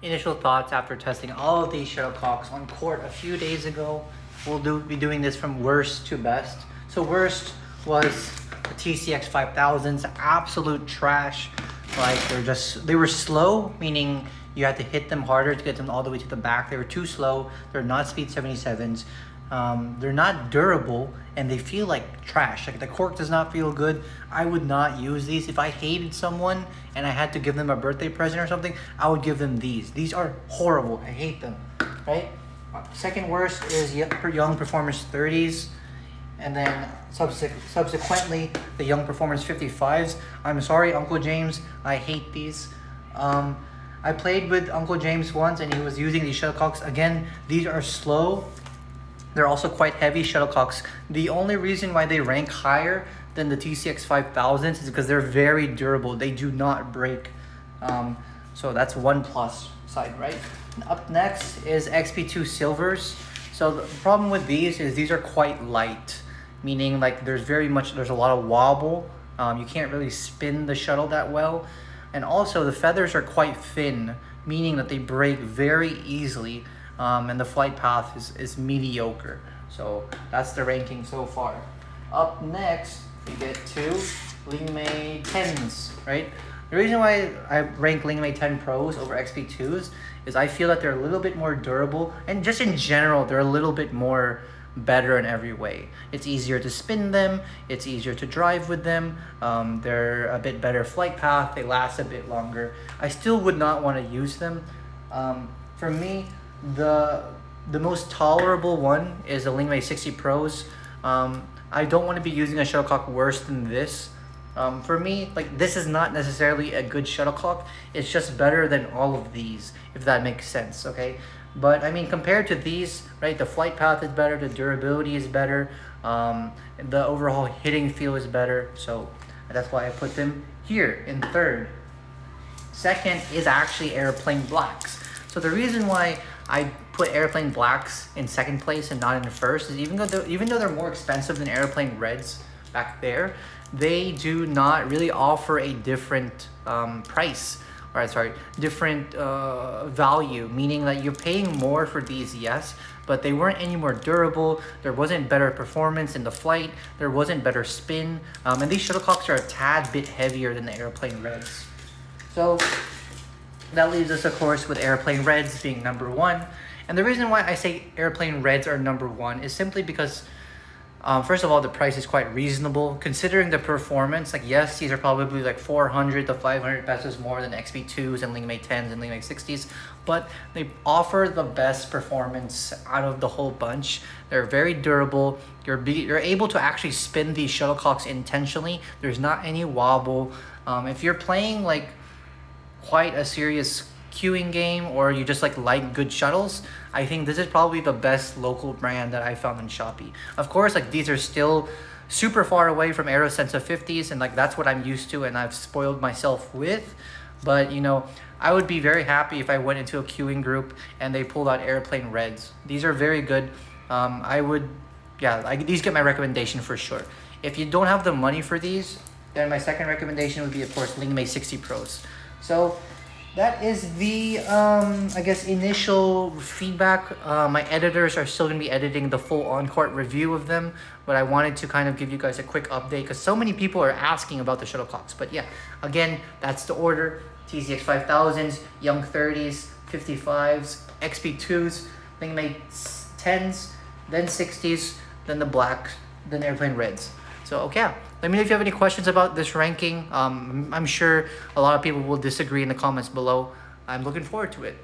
initial thoughts after testing all of these shuttlecocks on court a few days ago. We'll be doing this from worst to best. So worst was the TCX 5000s, absolute trash. Like they were slow, meaning you had to hit them harder to get them all the way to the back. They were too slow. They're not speed 77s. They're not durable, and they feel like trash. Like the cork does not feel good. I would not use these. If I hated someone and I had to give them a birthday present or something, I would give them these. These are horrible. I hate them, right? Second worst is Young Performance 30s. And then subsequently, the Young Performance 55s. I'm sorry, Uncle James. I hate these. I played with Uncle James once, and he was using these shuttlecocks. Again, these are slow. They're also quite heavy shuttlecocks. The only reason why they rank higher than the TCX 5000s is because they're very durable. They do not break. So that's one plus side, right? Up next is XP2 Silvers. So the problem with these is these are quite light, meaning like there's a lot of wobble. You can't really spin the shuttle that well. And also the feathers are quite thin, meaning that they break very easily. And the flight path is mediocre. So that's the ranking so far. Up next, we get to Lingmei 10s, right? The reason why I rank Lingmei 10 Pros over XP2s is I feel that they're a little bit more durable, and just in general, they're a little bit more better in every way. It's easier to spin them, it's easier to drive with them, they're a bit better flight path, they last a bit longer. I still would not want to use them. For me, the most tolerable one is the Lingmei 60 Pros. I don't want to be using a shuttlecock worse than this. For me, like, this is not necessarily a good shuttlecock. It's just better than all of these, if that makes sense, okay? But I mean, compared to these, right, the flight path is better, the durability is better, the overall hitting feel is better. So that's why I put them here in third. Second is actually Airplane Blacks. So the reason why I put Airplane Blacks in second place and not in first is even though they're more expensive than Airplane Reds back there, they do not really offer a different price. Different value, meaning that you're paying more for these, yes, but they weren't any more durable. There wasn't better performance in the flight. There wasn't better spin. And these shuttlecocks are a tad bit heavier than the Airplane Reds. So that leaves us, of course, with Airplane Reds being number one. And the reason why I say Airplane Reds are number one is simply because first of all, the price is quite reasonable considering the performance. Like, yes, these are probably like 400 to 500 pesos more than XP2s and Lingmei 10s and Lingmei 60s, but they offer the best performance out of the whole bunch. They're very durable. You're able to actually spin these shuttlecocks intentionally. There's not any wobble. If you're playing like quite a serious queuing game, or you just like good shuttles, I think this is probably the best local brand that I found in Shopee. Of course, like, these are still super far away from AeroSensa 50s, and like that's what I'm used to and I've spoiled myself with. But you know, I would be very happy if I went into a queuing group and they pulled out Airplane Reds. These are very good. These get my recommendation for sure. If you don't have the money for these, then my second recommendation would be, of course, Lingmei 60 Pros. So that is the, I guess, initial feedback. My editors are still going to be editing the full on-court review of them, but I wanted to kind of give you guys a quick update because so many people are asking about the shuttlecocks. But yeah, again, that's the order. TCX 5000s, Young 30s, 55s, XP2s, Lingmei 10s, then 60s, then the black, then Airplane Reds. So, okay, let me know if you have any questions about this ranking. I'm sure a lot of people will disagree in the comments below. I'm looking forward to it.